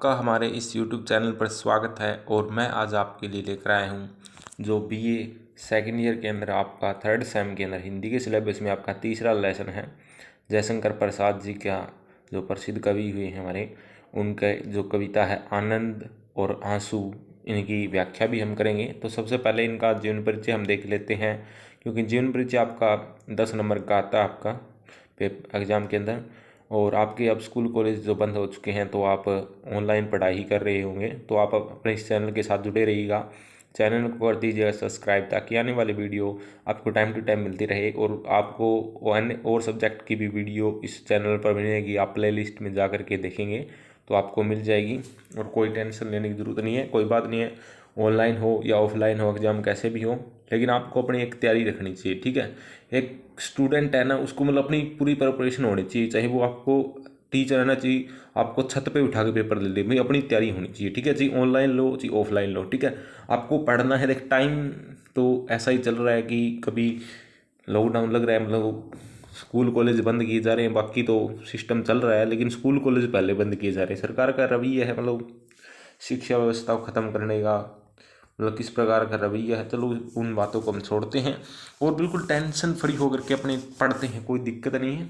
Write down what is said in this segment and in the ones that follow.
आपका हमारे इस YouTube चैनल पर स्वागत है। और मैं आज आपके लिए लेकर आया हूँ जो BA सेकेंड ईयर के अंदर आपका थर्ड सेम के अंदर हिंदी के सिलेबस में आपका तीसरा लेसन है। जयशंकर प्रसाद जी का जो प्रसिद्ध कवि हुए हैं हमारे, उनके जो कविता है आनंद और आंसू, इनकी व्याख्या भी हम करेंगे। तो सबसे पहले इनका जीवन परिचय हम देख लेते हैं, क्योंकि जीवन परिचय आपका 10 नंबर का आता है आपका एग्ज़ाम के अंदर। और आपके अब स्कूल कॉलेज जो बंद हो चुके हैं तो आप ऑनलाइन पढ़ाई ही कर रहे होंगे, तो आप अपने इस चैनल के साथ जुड़े रहिएगा। चैनल को कर दीजिएगा सब्सक्राइब, ताकि आने वाली वीडियो आपको टाइम टू टाइम मिलती रहे। और आपको अन्य और सब्जेक्ट की भी वीडियो इस चैनल पर मिलेगी, आप प्ले लिस्ट में जा कर के देखेंगे तो आपको मिल जाएगी। और कोई टेंशन लेने की ज़रूरत नहीं है, कोई बात नहीं है, ऑनलाइन हो या ऑफलाइन हो एग्ज़ाम कैसे भी हो, लेकिन आपको अपनी एक तैयारी रखनी चाहिए। ठीक है, एक स्टूडेंट है ना, उसको मतलब अपनी पूरी प्रिपरेशन होनी चाहिए, चाहे वो आपको टीचर है ना चाहिए आपको छत पे उठा के पेपर दे दे, भाई अपनी तैयारी होनी चाहिए। ठीक है जी, ऑनलाइन लो जी ऑफलाइन लो, ठीक है, आपको पढ़ना है। देख टाइम तो ऐसा ही चल रहा है कि कभी लॉकडाउन लग रहा है, मतलब स्कूल कॉलेज बंद किए जा रहे हैं, बाकी तो सिस्टम चल रहा है, लेकिन स्कूल कॉलेज पहले बंद किए जा रहे हैं। सरकार का रवैया है मतलब शिक्षा व्यवस्था को ख़त्म करने का, मतलब किस प्रकार का रवैया है, चलो उन बातों को हम छोड़ते हैं और बिल्कुल टेंशन फ्री होकर के अपने पढ़ते हैं। कोई दिक्कत नहीं है,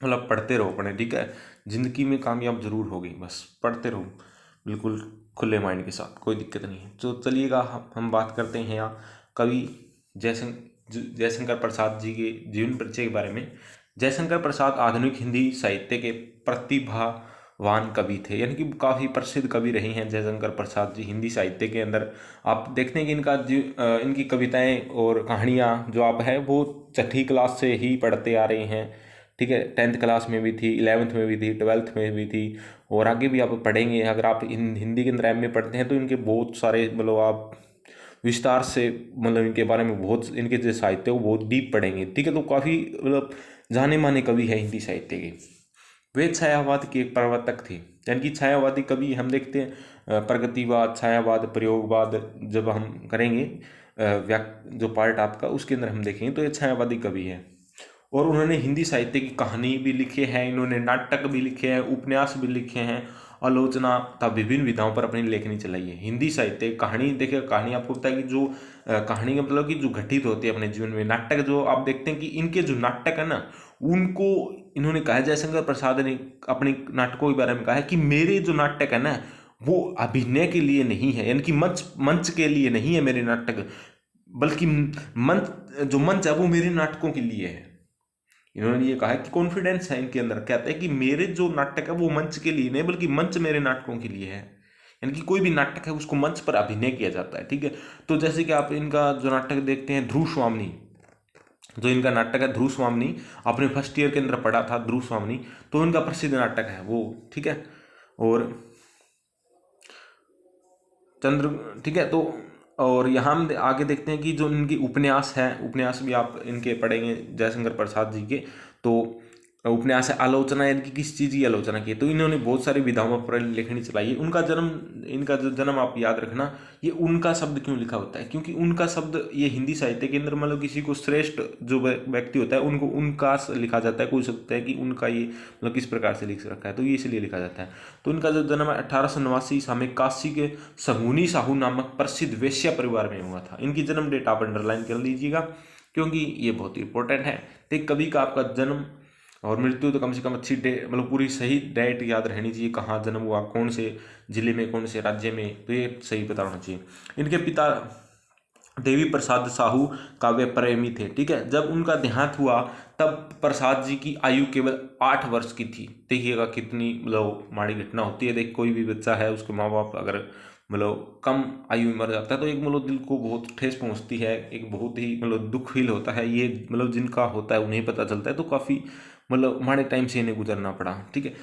मतलब पढ़ते रहो अपने, ठीक है, ज़िंदगी में कामयाब जरूर होगी, बस पढ़ते रहो बिल्कुल खुले माइंड के साथ, कोई दिक्कत नहीं है। तो चलिएगा हम बात करते हैं यहाँ कवि जयशंकर प्रसाद जी के जीवन परिचय के बारे में। जयशंकर प्रसाद आधुनिक हिंदी साहित्य के प्रतिभावान कवि थे, यानी कि काफ़ी प्रसिद्ध कवि रहे हैं जयशंकर प्रसाद जी हिंदी साहित्य के अंदर। आप देखते हैं कि इनकी कविताएं और कहानियाँ जो आप है वो छठी क्लास से ही पढ़ते आ रहे हैं। ठीक है, 10th क्लास में भी थी, 11th में भी थी, 12th में भी थी, और आगे भी आप पढ़ेंगे। अगर आप हिंदी के अंदर MA पढ़ते हैं तो इनके बहुत सारे मतलब आप विस्तार से मतलब इनके बारे में बहुत, इनके जो साहित्य है वो बहुत डीप पढ़ेंगे। ठीक है, तो काफ़ी मतलब जाने माने कवि है हिंदी साहित्य के। वे छायावाद के एक प्रवर्तक थे, यानी कि छायावादी कवि हम देखते हैं प्रगतिवाद, छायावाद, प्रयोगवाद जब हम करेंगे जो पार्ट आपका उसके अंदर हम देखेंगे तो ये छायावादी कवि है। और उन्होंने हिंदी साहित्य की कहानी भी लिखे हैं, इन्होंने नाटक भी लिखे हैं, उपन्यास भी लिखे हैं, आलोचना तथा विभिन्न विधाओं पर अपनी लेखनी चलाई है। हिंदी साहित्य कहानी, देखिए कहानी आपको पता है कि जो कहानी का मतलब कि जो घटित होती है अपने जीवन में। नाटक जो आप देखते हैं कि इनके जो नाटक है ना, उनको इन्होंने कहा है, जयशंकर प्रसाद ने अपने नाटकों के बारे में कहा है कि मेरे जो नाटक है ना वो अभिनय के लिए नहीं है, यानी कि मंच के लिए नहीं है मेरे नाटक, बल्कि मंच है वो मेरे नाटकों के लिए है। इन्होंने ये कहा है कि कॉन्फिडेंस है इनके अंदर, कहते हैं कि मेरे जो नाटक है वो मंच के लिए नहीं, बल्कि मंच मेरे नाटकों के लिए है। यानी कि कोई भी नाटक है उसको मंच पर अभिनय किया जाता है। ठीक है, तो जैसे कि आप इनका जो नाटक देखते हैं ध्रुव स्वामिनी, जो इनका नाटक है ध्रुव स्वामिनी, आपने फर्स्ट ईयर के अंदर पढ़ा था ध्रुव स्वामिनी, तो इनका प्रसिद्ध नाटक है वो। ठीक है, और ठीक है, तो और यहाँ हम आगे देखते हैं कि जो इनकी उपन्यास है, उपन्यास भी आप इनके पढ़ेंगे जयशंकर प्रसाद जी के। तो उपन्यास है आलोचना, यानी कि किस चीज़ की आलोचना की, तो इन्होंने बहुत सारी विधाओं पर लेखनी चलाई है। इनका जो जन्म आप याद रखना, ये उनका शब्द क्यों लिखा होता है, क्योंकि उनका शब्द ये हिंदी साहित्य के अंदर मतलब किसी को श्रेष्ठ जो व्यक्ति होता है उनको उनका लिखा जाता है। कोई सकता है कि उनका ये मतलब किस प्रकार से लिख रखा है, तो ये इसलिए लिखा जाता है। तो इनका जो जन्म 1889 ईसा में काशी के सहुनी साहू नामक प्रसिद्ध वेश्या परिवार में हुआ था। इनकी जन्म डेट आप अंडरलाइन कर लीजिएगा, क्योंकि ये बहुत ही इंपॉर्टेंट है। तो एक कवि का आपका जन्म और मृत्यु तो कम से कम अच्छी डेट, मतलब पूरी सही डेट याद रहनी चाहिए, कहाँ जन्म हुआ, कौन से जिले में, कौन से राज्य में, तो ये सही पता होना चाहिए। इनके पिता देवी प्रसाद साहू काव्य प्रेमी थे। ठीक है, जब उनका देहांत हुआ तब प्रसाद जी की आयु केवल 8 वर्ष की थी। देखिएगा कितनी मतलब माड़ी घटना होती है। देख कोई भी बच्चा है, उसके माँ बाप अगर मतलब कम आयु में मर जाता है तो एक मतलब दिल को बहुत ठेस पहुंचती है, एक बहुत ही मतलब दुख फील होता है। ये मतलब जिनका होता है उन्हें पता चलता है, तो काफ़ी मतलब माड़े टाइम से इन्हें गुजरना पड़ा। ठीक है,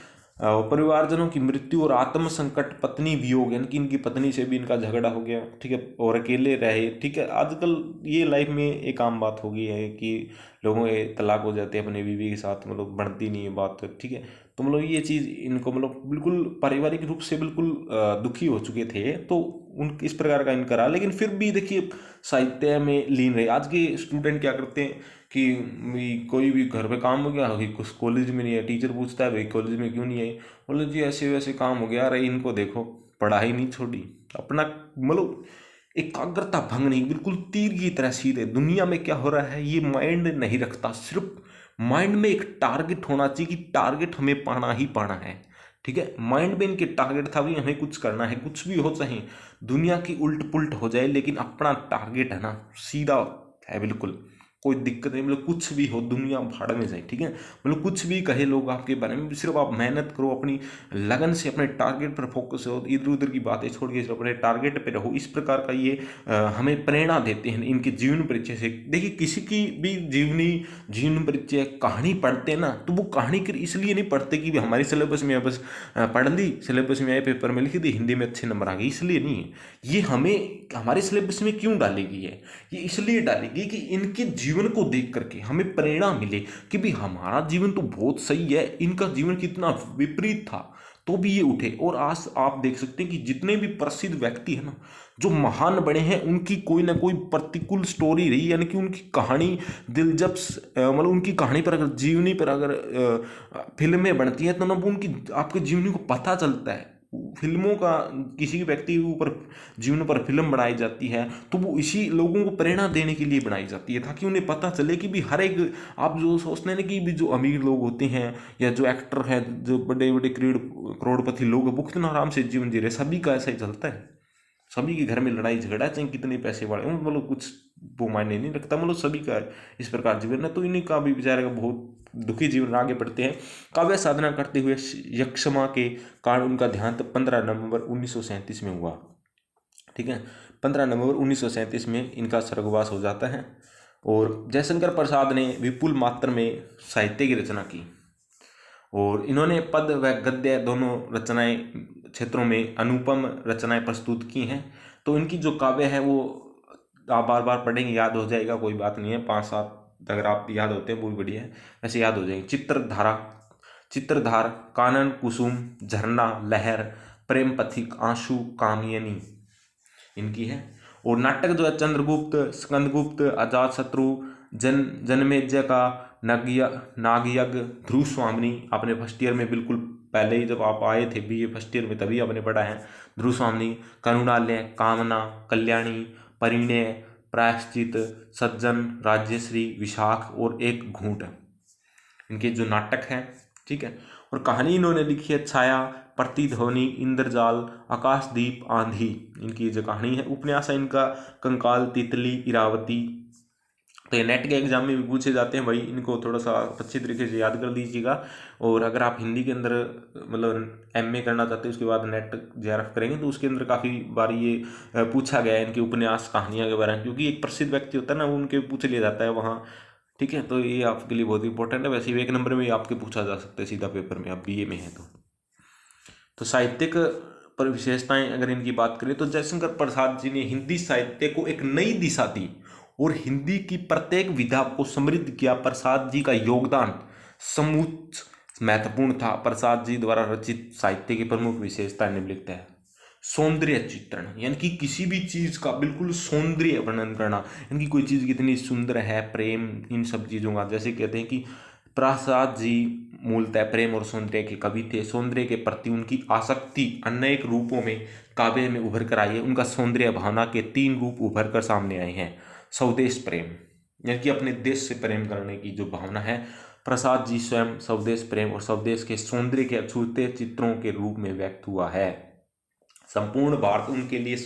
परिवारजनों की मृत्यु और आत्म संकट, पत्नी वियोग, यानी कि इनकी पत्नी से भी इनका झगड़ा हो गया। ठीक है, और अकेले रहे। ठीक है, आजकल ये लाइफ में एक आम बात हो गई है कि लोगों के तलाक हो जाते हैं अपने बीवी के साथ, मतलब बनती नहीं है बात। ठीक है, तो मतलब ये चीज़ इनको मतलब बिल्कुल पारिवारिक रूप से बिल्कुल दुखी हो चुके थे, तो उन इस प्रकार का इनका रहा। लेकिन फिर भी देखिए साहित्य में लीन रहे। आज के स्टूडेंट क्या करते हैं कोई भी घर पे काम हो गया कि कुछ कॉलेज में नहीं है, टीचर पूछता है भाई कॉलेज में क्यों नहीं आई, बोले जी ऐसे वैसे काम हो गया। अरे इनको देखो, पढ़ाई नहीं छोड़ी, अपना मतलब एकाग्रता भंग नहीं, बिल्कुल तीर की तरह सीधे। दुनिया में क्या हो रहा है ये माइंड नहीं रखता, सिर्फ माइंड में एक टारगेट होना चाहिए कि टारगेट हमें पाना ही पाना है। ठीक है, माइंड में इनके टारगेट था भी हमें कुछ करना है, कुछ भी हो चाहे दुनिया की उल्ट पुल्ट हो जाए, लेकिन अपना टारगेट है ना सीधा है बिल्कुल, कोई दिक्कत नहीं। मतलब कुछ भी हो, दुनिया भाड़ में जाए, ठीक है, मतलब कुछ भी कहे लोग आपके बारे में, सिर्फ आप मेहनत करो, अपनी लगन से अपने टारगेट पर फोकस हो, इधर उधर की बातें छोड़ के सिर्फ अपने टारगेट पे रहो। इस प्रकार का ये हमें प्रेरणा देते हैं इनके जीवन परिचय से। देखिए किसी की भी जीवन परिचय कहानी पढ़ते हैं ना, तो वो कहानी के इसलिए नहीं पढ़ते कि हमारे सिलेबस में है, बस पढ़ ली, सिलेबस में आए, पेपर में लिख दी, हिंदी में अच्छे नंबर आ गए, इसलिए नहीं है। ये हमें हमारे सिलेबस में क्यों डाली गई है, ये इसलिए डाली गई कि इनके जीवन को देख करके हमें प्रेरणा मिले कि भाई हमारा जीवन तो बहुत सही है, इनका जीवन कितना विपरीत था तो भी ये उठे। और आज आप देख सकते हैं कि जितने भी प्रसिद्ध व्यक्ति है ना, जो महान बने हैं, उनकी कोई ना कोई प्रतिकूल स्टोरी रही, यानी कि उनकी कहानी दिलचस्प, मतलब उनकी कहानी पर अगर जीवनी पर अगर फिल्में बनती हैं तो ना वो उनकी आपके जीवनी को पता चलता है। फिल्मों का किसी व्यक्ति के ऊपर जीवन पर फिल्म बनाई जाती है तो वो इसी लोगों को प्रेरणा देने के लिए बनाई जाती है, ताकि उन्हें पता चले कि भी हर एक, आप जो सोचते हैं ना कि भी जो अमीर लोग होते हैं या जो एक्टर हैं, जो बड़े बड़े करोड़पति लोग हैं, वो कितना आराम से जीवन जी रहे, सभी का ऐसा ही चलता है। सभी के घर में लड़ाई झगड़ा, चाहे कितने पैसे वाले हों, मतलब कुछ वो मायने नहीं रखता, मतलब सभी का इस प्रकार जीवन है। तो इन्हीं का भी बेचारे का बहुत दुखी जीवन आगे बढ़ते हैं। काव्य साधना करते हुए यक्षमा के कारण उनका देहांत 15 नवंबर 1937 में हुआ। ठीक है, 15 नवंबर 1937 में इनका स्वर्गवास हो जाता है। और जयशंकर प्रसाद ने विपुल मात्रा में साहित्य की रचना की, और इन्होंने पद व गद्य दोनों रचनाएं क्षेत्रों में अनुपम रचनाएं प्रस्तुत की हैं। तो इनकी जो काव्य है वो आप बार बार पढ़ेंगे याद हो जाएगा, कोई बात नहीं है, 5-7 अगर आप याद होते हैं वो भी बढ़िया है, वैसे याद हो जाएंगे। चित्रधार, कानन कुसुम, झरना, लहर, प्रेम पथिक, आंसू, कामियनी इनकी है। और नाटक जो है चंद्रगुप्त, स्कंदगुप्त, अजातशत्रु, जनमेजय का नागयज्ञ, ध्रुव स्वामिनी, आपने फर्स्ट ईयर में बिल्कुल पहले ही जब आप आए थे बीए फर्स्ट ईयर में तभी आपने पढ़ा है, ध्रुव स्वामिनी, करुणालय, कामना, कल्याणी, परिणय, प्रायश्चित, सज्जन, राज्यश्री, विशाख और एक घूंट इनके जो नाटक हैं। ठीक है, और कहानी इन्होंने लिखी है छाया, प्रतिध्वनि, इंद्रजाल, आकाशदीप, आंधी इनकी जो कहानी है। उपन्यास है इनका कंकाल, तितली, इरावती। तो ये नेट के एग्जाम में भी पूछे जाते हैं भाई, इनको थोड़ा सा अच्छी तरीके से याद कर लीजिएगा। और अगर आप हिंदी के अंदर मतलब एमए करना चाहते हैं उसके बाद नेट जेआरएफ करेंगे तो उसके अंदर काफ़ी बार ये पूछा गया है इनके उपन्यास कहानियाँ के बारे में, क्योंकि एक प्रसिद्ध व्यक्ति होता है ना उनके पूछ लिया जाता है वहाँ। ठीक है, तो ये आपके लिए बहुत इंपॉर्टेंट है। वैसे भी 1 नंबर में आपके पूछा जा सकता है सीधा पेपर में, आप बीए में हैं तो साहित्यिक पर विशेषताएं अगर इनकी बात करें तो जयशंकर प्रसाद जी ने हिंदी साहित्य को एक नई दिशा दी और हिंदी की प्रत्येक विधा को समृद्ध किया। प्रसाद जी का योगदान समुच्च महत्वपूर्ण था। प्रसाद जी द्वारा रचित साहित्य की प्रमुख विशेषता निम्नलिखित है। सौंदर्य चित्रण, यानी कि किसी भी चीज का बिल्कुल सौंदर्य वर्णन करना, यानी कि कोई चीज कितनी सुंदर है, प्रेम, इन सब चीजों का। जैसे कहते हैं कि प्रसाद जी मूलतः प्रेम और सौंदर्य के कवि थे। सौंदर्य के प्रति उनकी आसक्ति अनेक रूपों में काव्य में उभर कर आई है। उनका सौंदर्य भावना के 3 रूप उभर कर सामने आए हैं। स्वदेश प्रेम, यानी कि अपने देश से प्रेम करने की जो भावना है, प्रसाद जी स्वयं स्वदेश प्रेम और स्वदेश के सौंदर्य के अछूते चित्रों के रूप में व्यक्त हुआ है। संपूर्ण भारत उनके लिए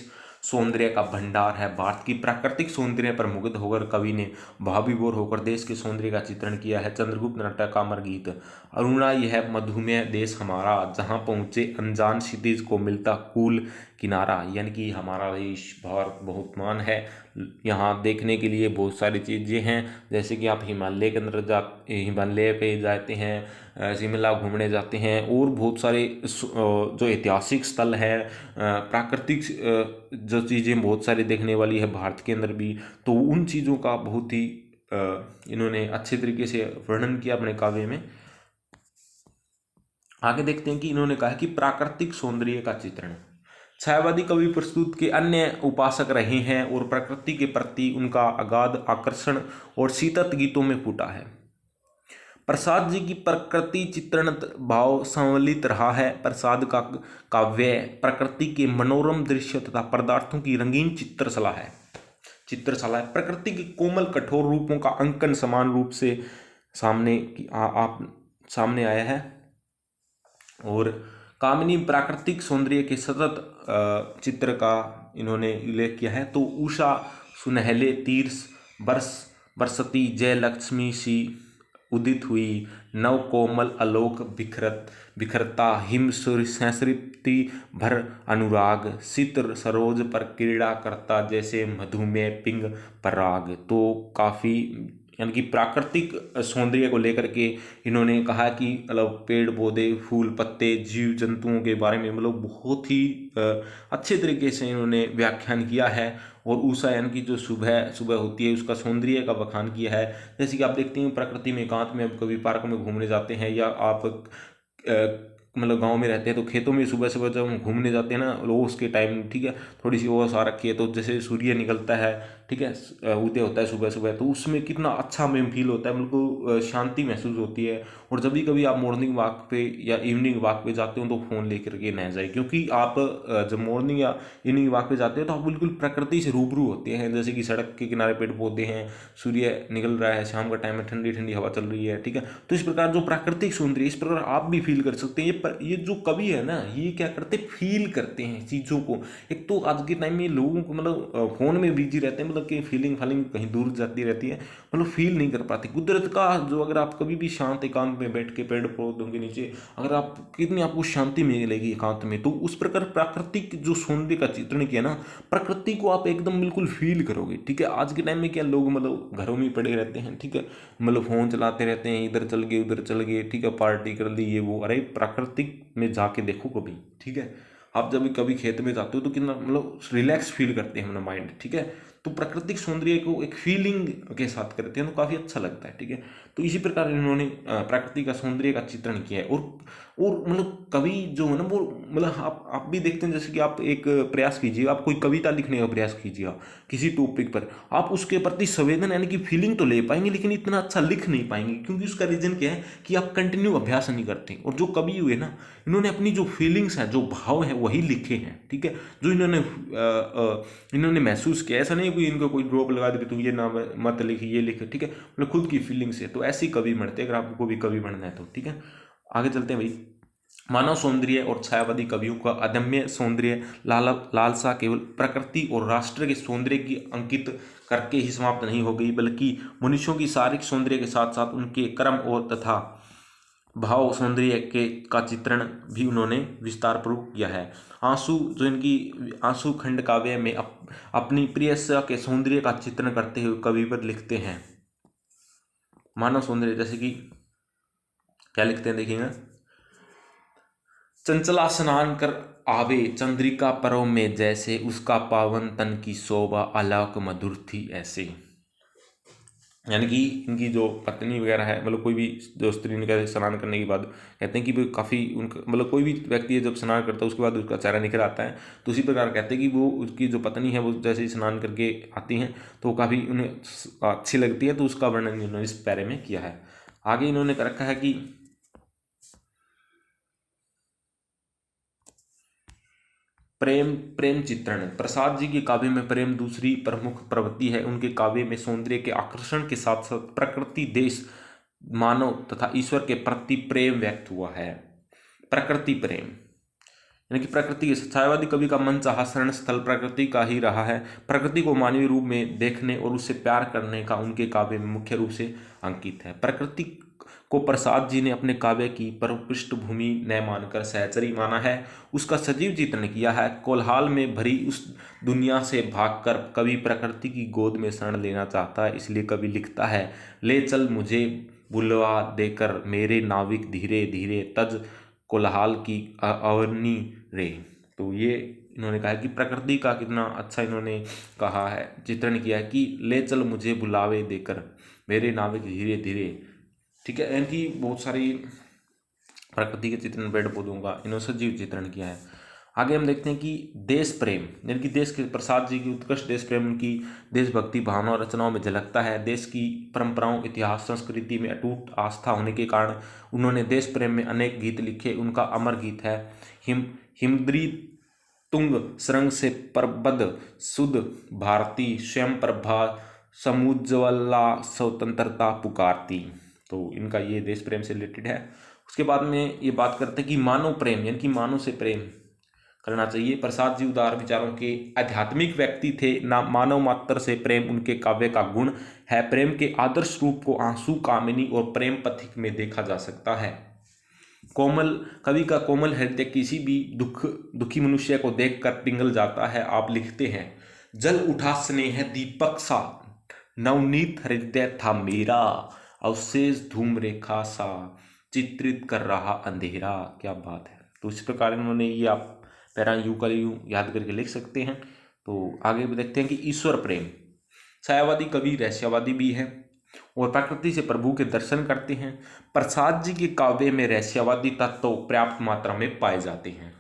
सौंदर्य का भंडार है। भारत की प्राकृतिक सौंदर्य पर मुग्ध होकर कवि ने भावविभोर होकर देश के सौंदर्य का चित्रण किया है। चंद्रगुप्त नाटक का अमर गीत, अरुणा यह मधुमेह देश हमारा, जहाँ पहुँचे अनजान क्षितिज को मिलता कूल किनारा, यानी कि हमारा देश भारत बहुत मान है। यहाँ देखने के लिए बहुत सारी चीज़ें हैं, जैसे कि आप हिमालय के अंदर हिमालय पे जाते हैं, शिमला घूमने जाते हैं, और बहुत सारे जो ऐतिहासिक स्थल है, प्राकृतिक जो चीज़ें बहुत सारी देखने वाली है भारत के अंदर भी, तो उन चीज़ों का बहुत ही इन्होंने अच्छे तरीके से वर्णन किया अपने काव्य में। आगे देखते हैं कि इन्होंने कहा कि प्राकृतिक सौंदर्य का चित्रण, छायावादी कवि प्रस्तुत के अन्य उपासक रहे हैं और प्रकृति के प्रति उनका अगाध आकर्षण और शीतत गीतों में फूटा है। प्रसाद जी की प्रकृति चित्रण भाव संवलित रहा है। प्रसाद का काव्य प्रकृति के मनोरम दृश्य तथा पदार्थों की रंगीन चित्रशला है। प्रकृति के कोमल कठोर रूपों का अंकन समान रूप से सामने आया है और कामिनी प्राकृतिक सौंदर्य के सतत चित्र का इन्होंने उल्लेख किया है। तो उषा सुनहले तीर्थ बरसती जय लक्ष्मी सी उदित हुई, नव कोमल आलोक बिखरता हिम संसृप्ति भर अनुराग, शीत सरोज पर क्रीड़ा करता जैसे मधुमेह पिंग पराग। तो काफ़ी यानी कि प्राकृतिक सौंदर्य को लेकर के इन्होंने कहा कि मतलब पेड़ पौधे फूल पत्ते जीव जंतुओं के बारे में मतलब बहुत ही अच्छे तरीके से इन्होंने व्याख्यान किया है। और उषा यानी कि जो सुबह सुबह होती है उसका सौंदर्य का बखान किया है। जैसे कि आप देखते हैं प्रकृति में एकांत में, अब कभी पार्क में घूमने जाते हैं या आप मतलब गांव में रहते हैं तो खेतों में सुबह सुबह जब हम घूमने जाते हैं ना लोग उसके टाइम, ठीक है, थोड़ी सी ओस आ रखी है तो जैसे सूर्य निकलता है, ठीक है, उदय होता है सुबह सुबह, तो उसमें कितना अच्छा हमें फील होता है, बिल्कुल शांति महसूस होती है। और जब भी कभी आप मॉर्निंग वॉक पे या इवनिंग वॉक पे जाते हो तो फ़ोन लेकर के न जाए, क्योंकि आप जब मॉर्निंग या इवनिंग वॉक पे जाते हो तो आप बिल्कुल प्रकृति से रूबरू होते हैं। जैसे कि सड़क के किनारे पेड़ पौधे हैं, सूर्य निकल रहा है, शाम का टाइम है, ठंडी ठंडी हवा चल रही है, ठीक है। तो इस प्रकार जो प्राकृतिक सौंदर्य इस प्रकार आप भी फील कर सकते हैं। ये जो कवि है ना ये क्या करते फील करते हैं चीज़ों को। एक तो आज के टाइम में लोगों को मतलब फ़ोन में बिजी रहते हैं, मतलब कि फीलिंग कहीं दूर जाती रहती है, मतलब फील नहीं कर पाते कुदरत का। जो अगर आप कभी भी शांत एकांत में बैठ के पेड़ पौधों के नीचे अगर आप कितनी आपको शांति मिलेगी एकांत में, तो उस प्रकार प्राकृतिक जो सौंदर्य का चित्रण किया ना, प्रकृति को आप एकदम बिल्कुल फील करोगे, ठीक है। आज के टाइम में क्या लोग मतलब घरों में पड़े रहते हैं, ठीक है, मतलब फ़ोन चलाते रहते हैं, इधर चल गए उधर चल गए, ठीक है, पार्टी कर ली ये वो। अरे प्राकृतिक में जाके देखो कभी, ठीक है। आप जब कभी खेत में जाते हो तो कितना मतलब रिलैक्स फील करते हैं अपना माइंड, ठीक है। तो प्राकृतिक सौंदर्य को एक फीलिंग के साथ करते हैं तो काफ़ी अच्छा लगता है, ठीक है। तो इसी प्रकार इन्होंने प्रकृति का सौंदर्य का चित्रण किया है। और मतलब कवि जो है ना वो मतलब आप भी देखते हैं, जैसे कि आप एक प्रयास कीजिए, आप कोई कविता लिखने का प्रयास कीजिए किसी टॉपिक पर, आप उसके प्रति संवेदन यानी कि फीलिंग तो ले पाएंगे लेकिन इतना अच्छा लिख नहीं पाएंगे, क्योंकि उसका रीजन क्या है कि आप कंटिन्यू अभ्यास नहीं करते। और जो कवि हुए ना इन्होंने अपनी जो फीलिंग्स हैं जो भाव हैं वही लिखे हैं, ठीक है, जो इन्होंने महसूस किया। ऐसा नहीं है कोई इनको कोई ड्रॉप लगा दे तुम ये ना मत लिख ये लिख, ठीक है, मतलब खुद की फीलिंग से। तो ऐसे ही कवि बनते हैं अगर आपको भी कवि बनना है तो, ठीक है। आगे चलते हैं भाई। मानव सौंदर्य और छायावादी कवियों का अदम्य सौंदर्य लालसा केवल प्रकृति और राष्ट्र के सौंदर्य की अंकित करके ही समाप्त नहीं हो गई, बल्कि मनुष्यों की शारीरिक सौंदर्य के साथ साथ उनके कर्म और तथा भाव सौंदर्य के का चित्रण भी उन्होंने विस्तार पूर्वक किया है। आंसू जो इनकी आंसू खंड काव्य में अपनी प्रियसा के सौंदर्य का चित्रण करते हुए कवि पर लिखते हैं मानव सौंदर्य, जैसे कि क्या लिखते हैं देखिएगा। चंचला स्नान कर आवे चंद्रिका परव में जैसे, उसका पावन तन की शोभा आलोक मधुर थी ऐसे। यानी कि इनकी जो पत्नी वगैरह है, मतलब कोई भी जो स्त्री निकल स्नान करने के बाद कहते हैं कि वो काफ़ी उनका मतलब कोई भी व्यक्ति है जब स्नान करता है उसके बाद उसका चेहरा निखर आता है, तो उसी प्रकार कहते हैं कि वो उसकी जो पत्नी है वो जैसे ही स्नान करके आती हैं तो काफ़ी उन्हें अच्छी लगती है। तो उसका वर्णन इन्होंने इस पैरे में किया है। आगे इन्होंने कर रखा है कि प्रेम चित्रण। प्रसाद जी के काव्य में प्रेम दूसरी प्रमुख प्रवृत्ति है। उनके काव्य में सौंदर्य के आकर्षण के साथ साथ प्रकृति देश मानव तथा ईश्वर के प्रति प्रेम व्यक्त हुआ है। प्रकृति प्रेम यानी कि प्रकृति के छायावादी कवि का मन चाहा शरण स्थल प्रकृति का ही रहा है। प्रकृति को मानवीय रूप में देखने और उससे प्यार करने का उनके काव्य में मुख्य रूप से अंकित है। प्रकृति को प्रसाद जी ने अपने काव्य की पृष्ठभूमि न मानकर सहचरी माना है, उसका सजीव चित्रण किया है। कोलाहल में भरी उस दुनिया से भागकर कवि प्रकृति की गोद में शरण लेना चाहता है, इसलिए कवि लिखता है, ले चल मुझे बुलवा देकर मेरे नाविक धीरे धीरे तज कोलाहल की अवनी रे। तो ये इन्होंने कहा कि प्रकृति का कितना अच्छा इन्होंने कहा है, चित्रण किया है कि ले चल मुझे बुलावे देकर मेरे नाविक धीरे धीरे, ठीक है। इनकी बहुत सारी प्रकृति के चित्रण पेड़ पौधों का इन्होंने सजीव चित्रण किया है। आगे हम देखते हैं कि देश प्रेम, यानी कि देश के प्रसाद जी की उत्कृष्ट देश प्रेम उनकी देशभक्ति भावना और रचनाओं में झलकता है। देश की परंपराओं, इतिहास, संस्कृति में अटूट आस्था होने के कारण उन्होंने देश प्रेम में अनेक गीत लिखे। उनका अमर गीत है हिमद्री तुंग सरंग से परबद सुध भारती स्वयं प्रभा समुज्ज्वला स्वतंत्रता पुकारती। तो इनका ये देश प्रेम से रिलेटेड है। उसके बाद में ये बात करते हैं कि मानव प्रेम, यानी कि मानव से प्रेम करना चाहिए। प्रसाद जी उदार विचारों के आध्यात्मिक व्यक्ति थे, ना मानव मात्र से प्रेम उनके काव्य का गुण है। प्रेम के आदर्श रूप को आंसू कामिनी और प्रेम पथिक में देखा जा सकता है। कोमल, कवि का कोमल हृदय किसी भी दुखी मनुष्य को देखकर पिघल जाता है। आप लिखते हैं, जल उठा स्नेह दीपक सा नवनीत हृदय था मेरा, अवशेष धूम रेखा सा चित्रित कर रहा अंधेरा। क्या बात है। तो इस प्रकार इन्होंने ये आप पैरा यूं का यूं याद करके लिख सकते हैं। तो आगे भी देखते हैं कि ईश्वर प्रेम, छायावादी कवि रहस्यवादी भी है और प्रकृति से प्रभु के दर्शन करते हैं। प्रसाद जी के काव्य में रहस्यवादी तत्व पर्याप्त मात्रा में पाए जाते हैं।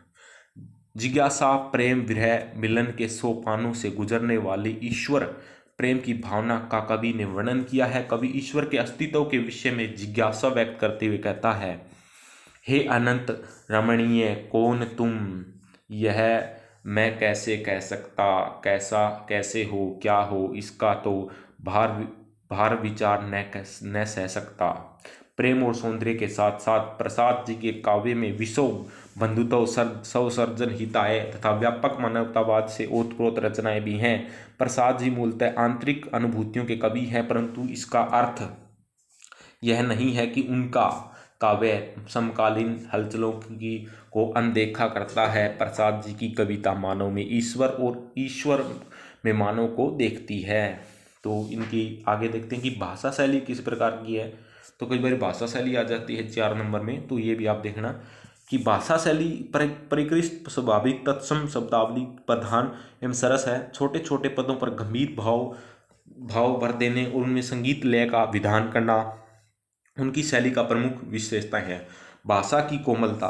जिज्ञासा, प्रेम, विरह, मिलन के सोपानों से गुजरने वाली ईश्वर प्रेम की भावना का कवि ने वर्णन किया है। कवि ईश्वर के अस्तित्व के विषय में जिज्ञासा व्यक्त करते हुए कहता है, हे अनंत रमणीय कौन तुम, यह मैं कैसे कह सकता, कैसा कैसे हो, क्या हो, इसका तो भार विचार न सह सकता। प्रेम और सौंदर्य के साथ साथ प्रसाद जी के काव्य में विश्व बंधुत्व, स्वसर्जन, हिताय तथा व्यापक मानवतावाद से ओतप्रोत रचनाएं भी हैं। प्रसाद जी मूलतः आंतरिक अनुभूतियों के कवि हैं, परंतु इसका अर्थ यह नहीं है कि उनका काव्य समकालीन हलचलों की को अनदेखा करता है। प्रसाद जी की कविता मानव में ईश्वर और ईश्वर में मानव को देखती है। तो इनकी आगे देखते हैं कि भाषा शैली किस प्रकार की है। तो कई बार भाषा शैली आ जाती है 4 नंबर में, तो ये भी आप देखना कि भाषा शैली परिष्कृत, स्वाभाविक, तत्सम, शब्दावली प्रधान एवं सरस है। छोटे छोटे पदों पर गंभीर भाव भर देने और उनमें संगीत लय का विधान करना उनकी शैली का प्रमुख विशेषता है। भाषा की कोमलता,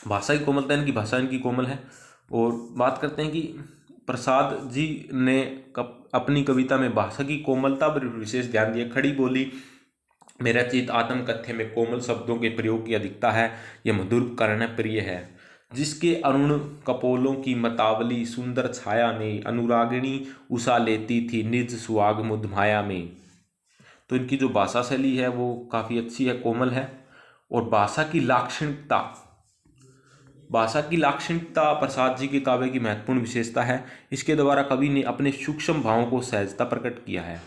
यानी कि भाषा इनकी कोमल है। और बात करते हैं कि प्रसाद जी ने अपनी कविता में भाषा की कोमलता पर विशेष ध्यान दिया। खड़ी बोली में रचित आत्मकथ्य में कोमल शब्दों के प्रयोग की अधिकता है। यह मधुर कर्णप्रिय है, जिसके अरुण कपोलों की मतावली सुंदर छाया ने अनुरागिणी उषा लेती थी निज सुहाग मुदमाया में। तो इनकी जो भाषा शैली है वो काफ़ी अच्छी है, कोमल है। और भाषा की लाक्षणिकता प्रसाद जी के काव्य की महत्वपूर्ण विशेषता है। इसके द्वारा कवि ने अपने सूक्ष्म भावों को सहजता प्रकट किया है।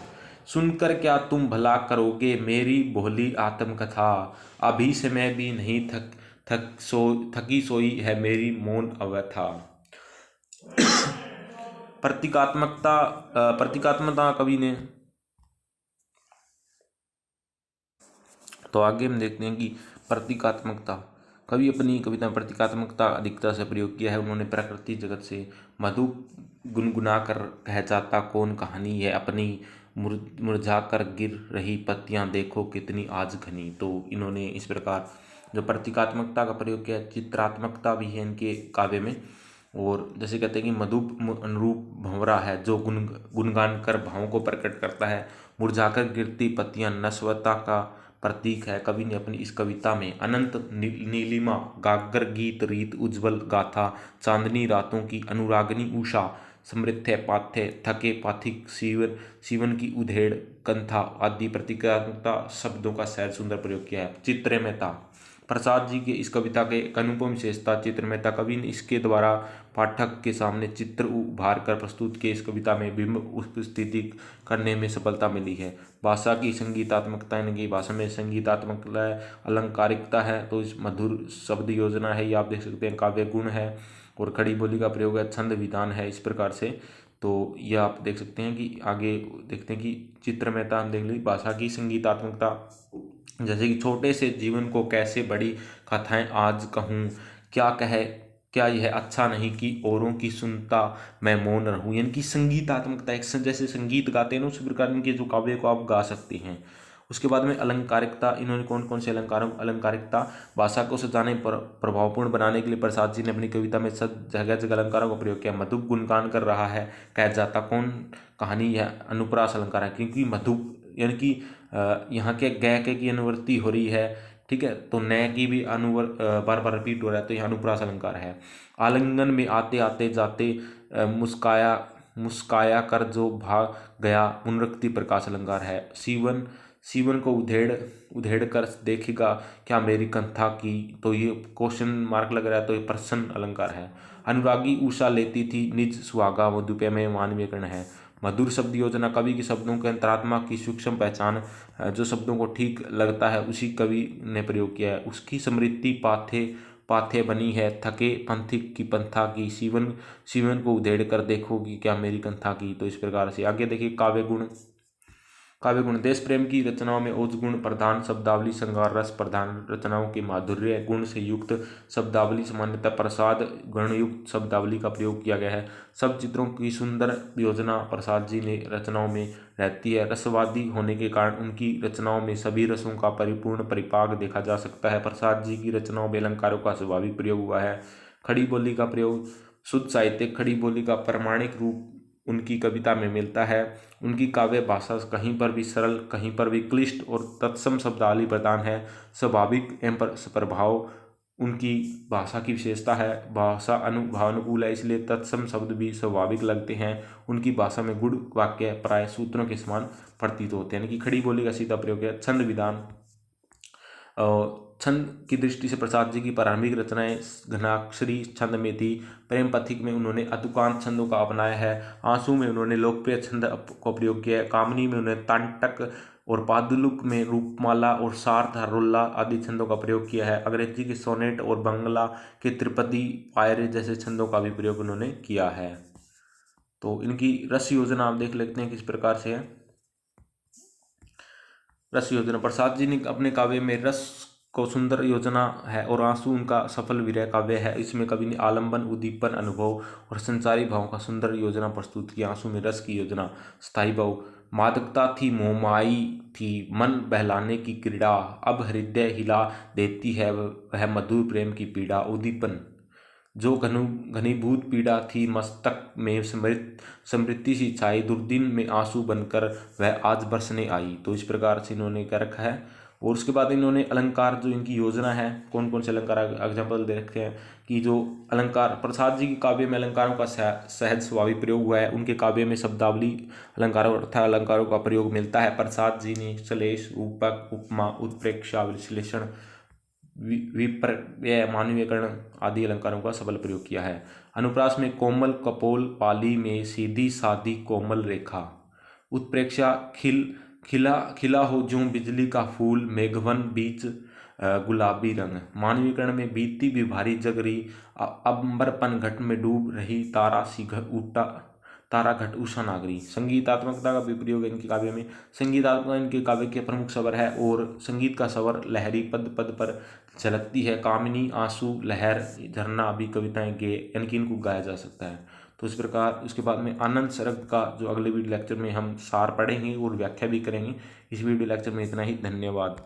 सुनकर क्या तुम भला करोगे मेरी भोली आत्मकथा, अभी से मैं भी नहीं थकी सोई है मेरी मौन अवस्था। प्रतीकात्मकता कवि ने, तो आगे हम देखते हैं कि प्रतीकात्मकता, कवि अपनी कविता में प्रतीकात्मकता अधिकता से प्रयोग किया है। उन्होंने प्रकृति जगत से मधु गुनगुना कर कह जाता कौन कहानी है, अपनी मुरझा कर गिर रही पत्तियां देखो कितनी आज घनी। तो इन्होंने इस प्रकार जो प्रतीकात्मकता का प्रयोग किया। चित्रात्मकता भी है इनके काव्य में। और जैसे कहते हैं कि मधुप अनुरूप भंवरा है जो गुणगान कर भावों को प्रकट करता है। मुरझाकर गिरती पत्तियां नश्वरता का प्रतीक है। कवि ने अपनी इस कविता में अनंत नीलिमा, गागर गीत रीत, उज्ज्वल गाथा, चांदनी रातों की अनुरागिनी उषा, समृद्ध पाथ्य, थके पाथिक सीवन की उधेड़ कंथा आदि प्रतीकात्मकता शब्दों का सहज सुंदर प्रयोग किया है। चित्रमयता, प्रसाद जी के इस कविता के एक अनुपम विशेषता चित्रमयता। कवि ने इसके द्वारा पाठक के सामने चित्र उभार कर प्रस्तुत किए। इस कविता में बिंब उपस्थिति करने में सफलता मिली है। भाषा की संगीतात्मकता, यानी कि भाषा में संगीतात्मक अलंकारिकता है। तो इस मधुर शब्द योजना है, ये आप देख सकते हैं। काव्य गुण है और खड़ी बोली का प्रयोग है। छंद विधान है इस प्रकार से। तो यह आप देख सकते हैं कि आगे देखते हैं कि चित्रमयता हम देख ली। भाषा की संगीतात्मकता, जैसे कि छोटे से जीवन को कैसे बड़ी कथाएं आज कहूँ, क्या यह अच्छा नहीं कि औरों की सुनता मैं मौन रहूं। यानी कि संगीतात्मकता, एक जैसे संगीत गाते हैं ना उस प्रकार इनके जो काव्य को आप गा सकते हैं। उसके बाद में अलंकारिकता, इन्होंने कौन कौन से अलंकारिकता, भाषा को सजाने पर प्रभावपूर्ण बनाने के लिए प्रसाद जी ने अपनी कविता में जगह जगह अलंकारों का प्रयोग किया। मधु गुणगान कर रहा है, कह जाता कौन, कहानी है अनुप्रास अलंकार है, क्योंकि मधु यानी कि यहाँ के गय के की अनुवृत्ति हो रही है, ठीक है, तो नय की भी बार बार रिपीट हो रहा है, तो यहाँ अनुप्रास अलंकार है। आलिंगन में आते आते जाते मुस्काया कर जो भाग गया, पुनरुक्ति प्रकाश अलंकार है। सीवन को उधेड़ कर देखेगा क्या मेरी कंथा की, तो ये क्वेश्चन मार्क लग रहा है, तो ये प्रश्न अलंकार है। अनुरागी उषा लेती थी निज सुहागा, मधुपे में मानवीयकरण है। मधुर शब्द योजना, कवि के शब्दों के अंतरात्मा की सूक्ष्म पहचान, जो शब्दों को ठीक लगता है उसी कवि ने प्रयोग किया है। उसकी समृद्धि पाथे बनी है, थके पंथिक की पंथा की, सीवन को उधेड़ कर देखोगी क्या मेरी कंथा की। तो इस प्रकार से आगे देखिए काव्य गुण, देश प्रेम की रचनाओं में ओज गुण प्रधान शब्दावली, श्रृंगार रस प्रधान रचनाओं के माधुर्य गुण से युक्त शब्दावली, सामान्यतः प्रसाद गणयुक्त शब्दावली का प्रयोग किया गया है। सब चित्रों की सुंदर योजना प्रसाद जी ने रचनाओं में रहती है। रसवादी होने के कारण उनकी रचनाओं में सभी रसों का परिपूर्ण परिपाक देखा जा सकता है। प्रसाद जी की रचनाओं में अलंकारों का स्वाभाविक प्रयोग हुआ है। खड़ी बोली का प्रयोग, शुद्ध साहित्य खड़ी बोली का प्रमाणिक रूप उनकी कविता में मिलता है। उनकी काव्य भाषा कहीं पर भी सरल, कहीं पर भी क्लिष्ट और तत्सम शब्दावली प्रदान है। स्वाभाविक एवं प्रभाव उनकी भाषा की विशेषता है। भाषा भावानुकूल है, इसलिए तत्सम शब्द भी स्वाभाविक लगते हैं। उनकी भाषा में गुण वाक्य प्राय सूत्रों के समान प्रतीत होते हैं, यानी कि खड़ी बोली का सीधा प्रयोग है। छंद विधान, छंद की दृष्टि से प्रसाद जी की प्रारंभिक रचनाएं घनाक्षरी छंद में थी। प्रेम पथिक में उन्होंने अतुकांत छंदों का अपनाया है। आंसू में उन्होंने लोकप्रिय छंद को प्रयोग किया है। कामनी में उन्होंने तांटक और पादुलुक में रूपमाला और सार्थ हरोल्ला आदि छंदों का प्रयोग किया है। अंग्रेजी के सोनेट और बंगला के त्रिपदी पायरे जैसे छंदों का भी प्रयोग उन्होंने किया है। तो इनकी रस योजना आप देख लेते हैं किस प्रकार से है। रस योजना, प्रसाद जी ने अपने काव्य में रस को सुंदर योजना है और आंसू उनका सफल विरह काव्य है। इसमें कवि ने आलंबन, उद्दीपन, अनुभव और संचारी भावों का सुंदर योजना प्रस्तुत किया। आंसू में रस की योजना, स्थायी भाव, मादकता थी मोहमाई थी मन बहलाने की क्रीड़ा, अब हृदय हिला देती है वह मधुर प्रेम की पीड़ा। उद्दीपन, जो घनीभूत पीड़ा थी मस्तक में समृद्धि सी छाई, दुर्दिन में आंसू बनकर वह आज बरसने आई। तो इस प्रकार से इन्होंने कर रखा है। और उसके बाद इन्होंने अलंकार, जो इनकी योजना है, कौन कौन से अलंकार एग्जाम्पल दे रखे हैं कि जो अलंकार प्रसाद जी के काव्य में अलंकारों का सहज स्वाभाविक प्रयोग हुआ है। उनके काव्य में शब्दावली अलंकारों अर्थात अलंकारों का प्रयोग मिलता है। प्रसाद जी ने श्लेष, रूपक, उपमा, उत्प्रेक्षा, विश्लेषण, विपर्य, मानवीयकरण आदि अलंकारों का सबल प्रयोग किया है। अनुप्रास में कोमल कपोल, पाली में सीधी सादी कोमल रेखा, उत्प्रेक्षा खिला हो जो बिजली का फूल, मेघवन बीच गुलाबी रंग, मानवीकरण में बीती भी भारी जगरी, अंबरपन घट में डूब रही तारा सी तारा घट उषा नागरी। संगीतात्मकता का भी प्रयोग है इनके काव्य में। संगीतात्मकता इनके काव्य के प्रमुख स्वर है और संगीत का स्वर लहरी पद पद पर झलकती है। कामिनी, आंसू, लहर, झरना आदि कविताएं यानी कि इनको गाया जा सकता है। तो इस प्रकार उसके बाद में आनंद शरद का जो अगले वीडियो लेक्चर में हम सार पढ़ेंगे और व्याख्या भी करेंगे। इस वीडियो लेक्चर में इतना ही, धन्यवाद।